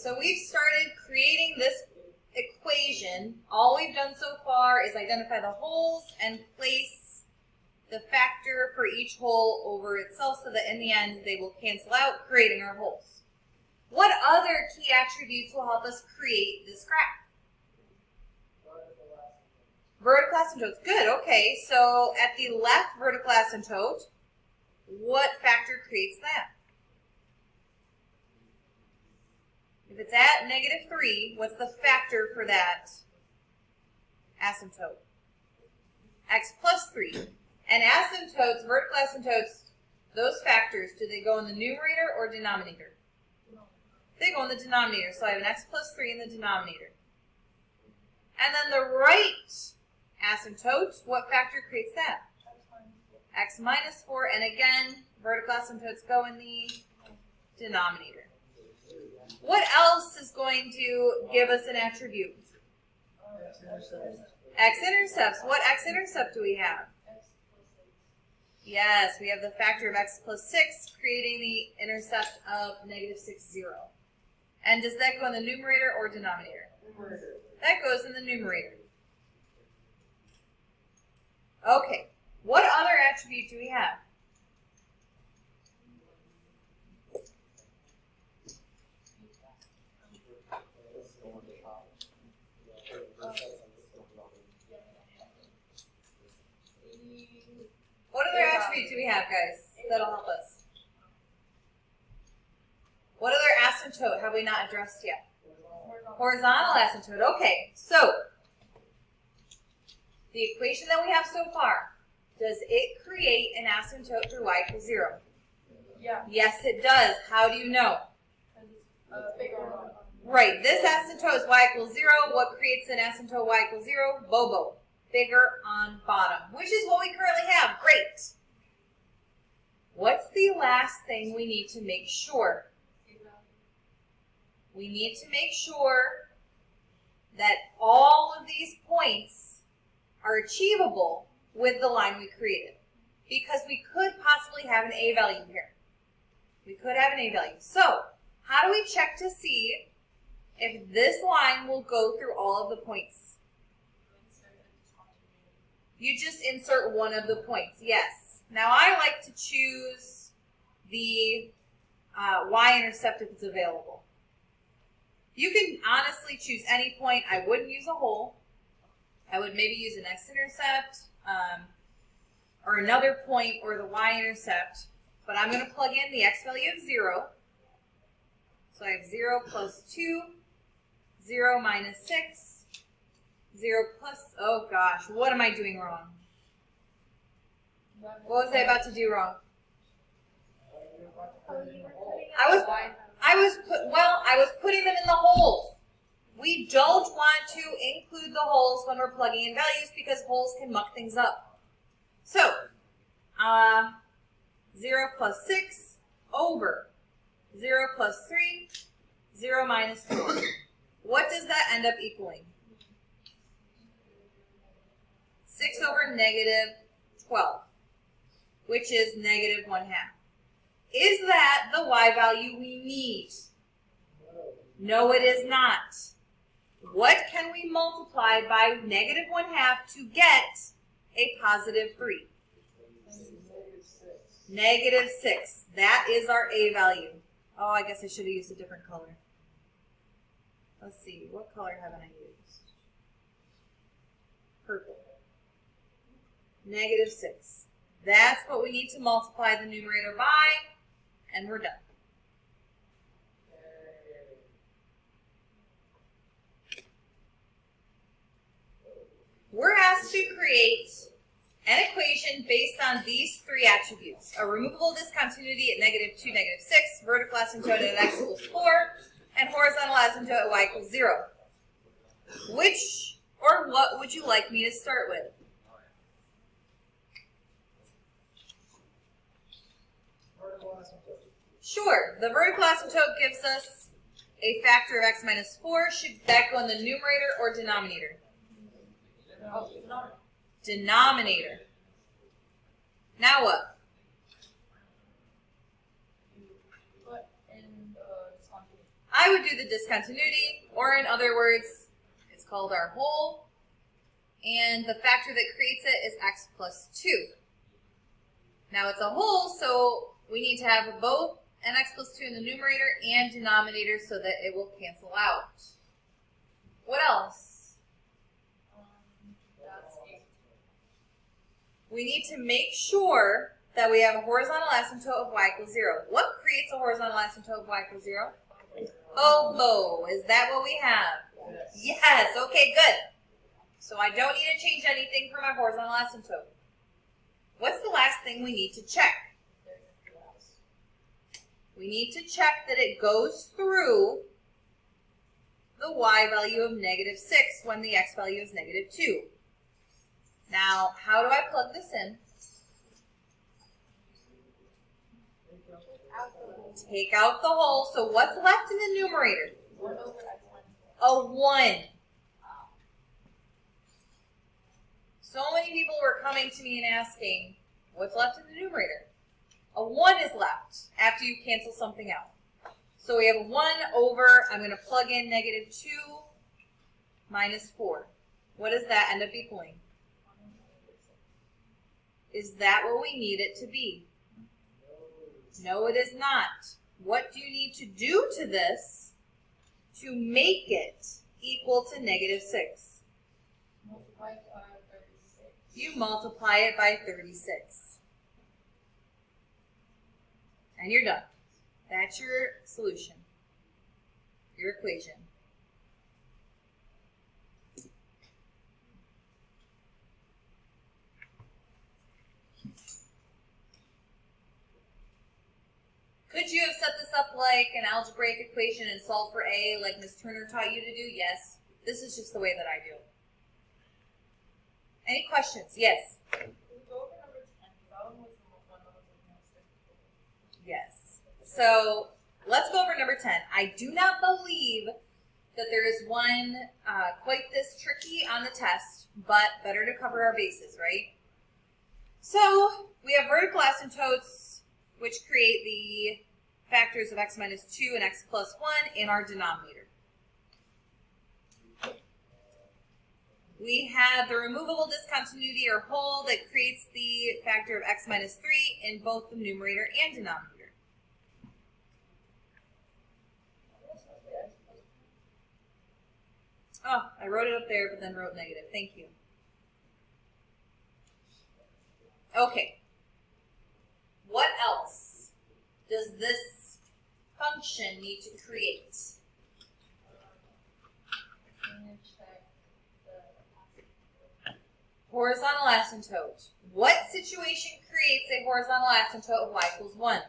So we've started creating this equation. All we've done so far is identify the holes and place the factor for each hole over itself so that in the end they will cancel out, creating our holes. What other key attributes will help us create this graph? Vertical asymptotes. Good, okay. So at the left vertical asymptote, what factor creates that? If it's at -3, what's the factor for that asymptote? X plus 3. And asymptotes, vertical asymptotes, those factors, do they go in the numerator or denominator? They go in the denominator. So I have an x plus 3 in the denominator. And then the right asymptote, what factor creates that? X minus 4. And again, vertical asymptotes go in the denominator. What else is going to give us an attribute? X-intercepts. What x-intercept do we have? Yes, we have the factor of x plus 6, creating the intercept of -6, 0. And does that go in the numerator or denominator? Numerator. That goes in the numerator. Okay, what other attribute do we have? What other attributes do we have, guys, that'll help us? What other asymptote have we not addressed yet? Horizontal asymptote. Okay, so the equation that we have so far, does it create an asymptote for y equals 0? Yeah. Yes, it does. How do you know? Right, this asymptote is y equals 0. What creates an asymptote y equals 0? Bobo. Bigger on bottom, which is what we currently have. Great. What's the last thing we need to make sure? We need to make sure that all of these points are achievable with the line we created, because we could possibly have an A value here. We could have an A value. So, how do we check to see if this line will go through all of the points? You just insert one of the points, yes. Now I like to choose the y-intercept if it's available. You can honestly choose any point. I wouldn't use a hole. I would maybe use an x-intercept or another point or the y-intercept. But I'm going to plug in the x value of 0. So I have 0 plus 2, 0 minus 6. 0 plus, oh gosh, what am I doing wrong? What was I about to do wrong? I was putting them in the holes. We don't want to include the holes when we're plugging in values because holes can muck things up. So, 0 plus 6 over 0 plus 3, 0 minus 4. What does that end up equaling? 6 over -12, which is -1/2. Is that the y value we need? No, it is not. What can we multiply by -1/2 to get a positive 3? -6. That is our A value. Oh, I guess I should have used a different color. Let's see, what color haven't I used? Purple. -6. That's what we need to multiply the numerator by, and we're done. We're asked to create an equation based on these three attributes: a removable discontinuity at -2, -6, vertical asymptote at x equals 4, and horizontal asymptote at y equals 0. Which or what would you like me to start with? Sure, the vertical asymptote gives us a factor of x minus 4. Should that go in the numerator or denominator? Denominator. Now what? I would do the discontinuity, or in other words, it's called our whole, and the factor that creates it is x plus 2. Now it's a whole, so we need to have both an x plus 2 in the numerator and denominator so that it will cancel out. What else? We need to make sure that we have a horizontal asymptote of y equals 0. What creates a horizontal asymptote of y equals 0? Oboe. Is that what we have? Yes. Okay, good. So I don't need to change anything for my horizontal asymptote. What's the last thing we need to check? We need to check that it goes through the y value of negative 6 when the x value is negative 2. Now, how do I plug this in? Take out the whole. So what's left in the numerator? 1 over x minus 1. A 1. So many people were coming to me and asking, what's left in the numerator? A 1 is left after you cancel something out. So we have a 1 over, I'm going to plug in negative 2 minus 4. What does that end up equaling? Is that what we need it to be? No, it is not. What do you need to do to this to make it equal to negative 6? Multiply it by 36. You multiply it by 36. And you're done. That's your solution, your equation. Could you have set this up like an algebraic equation and solved for A like Ms. Turner taught you to do? Yes. This is just the way that I do. Any questions? Yes. Can we go over number 10? That one was the one that was the most difficult. Yes. So let's go over number 10. I do not believe that there is one quite this tricky on the test, but better to cover our bases, right? So we have vertical asymptotes, which create the factors of x minus 2 and x plus 1 in our denominator. We have the removable discontinuity or whole that creates the factor of x minus 3 in both the numerator and denominator. Oh, I wrote it up there, but then wrote negative. Thank you. Okay. What else does this function need to create? Horizontal asymptote. What situation creates a horizontal asymptote of y equals 1?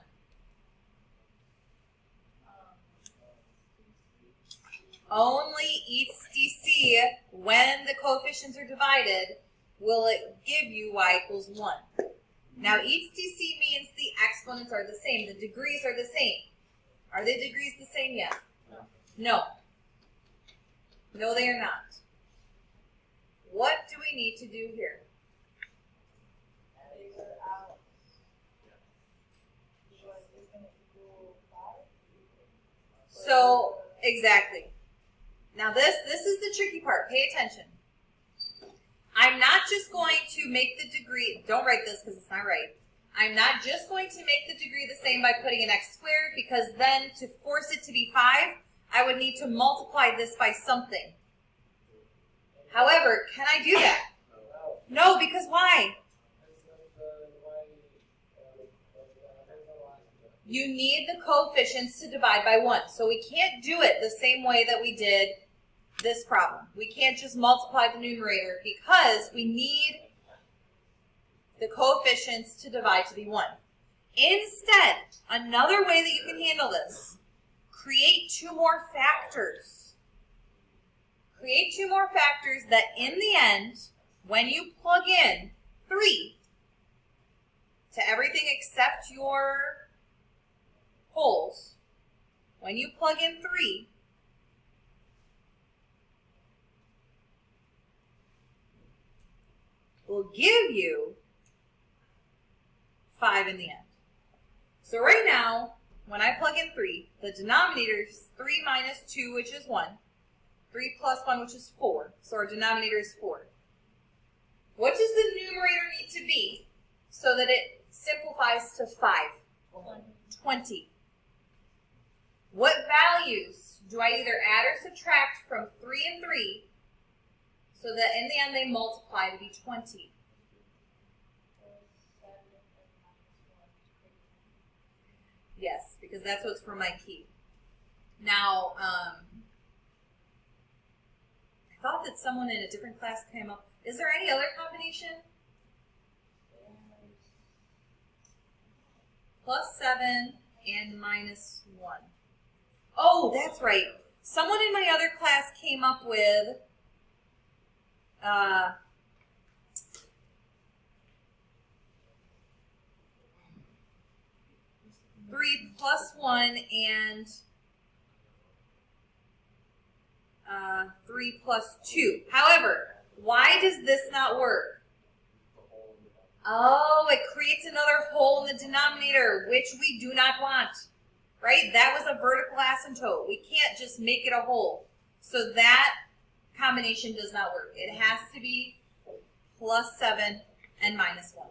Only eats DC when the coefficients are divided will it give you y equals 1. Now eats DC means the exponents are the same. The degrees are the same. Are the degrees the same yet? No. No, they are not. What do we need to do here? So, exactly. Now this is the tricky part. Pay attention. I'm not just going to make the degree, don't write this because it's not right. I'm not just going to make the degree the same by putting an x squared, because then to force it to be 5, I would need to multiply this by something. However, can I do that? No, because why? You need the coefficients to divide by 1. So we can't do it the same way that we did this problem. We can't just multiply the numerator because we need the coefficients to divide to be 1. Instead, another way that you can handle this, create 2 more factors. Create 2 more factors that in the end, when you plug in 3 to everything except your wholes, when you plug in 3, will give you 5 in the end. So right now, when I plug in 3, the denominator is 3 minus 2, which is 1. 3 plus 1, which is 4. So our denominator is 4. What does the numerator need to be so that it simplifies to 5? 20. What values do I either add or subtract from 3 and 3 so that in the end they multiply to be 20? Yes, because that's what's for my key. Now, I thought that someone in a different class came up. Is there any other combination? Plus 7 and minus 1. Oh, that's right. Someone in my other class came up with 3 plus 1 and 3 plus 2. However, why does this not work? Oh, it creates another hole in the denominator, which we do not want. Right? That was a vertical asymptote. We can't just make it a hole. So that combination does not work. It has to be plus 7 and minus 1.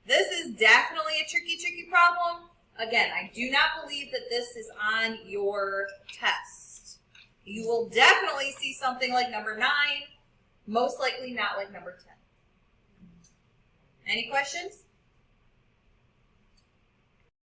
This is definitely a tricky problem. Again, I do not believe that this is on your test. You will definitely see something like number 9, most likely not like number 10. Any questions?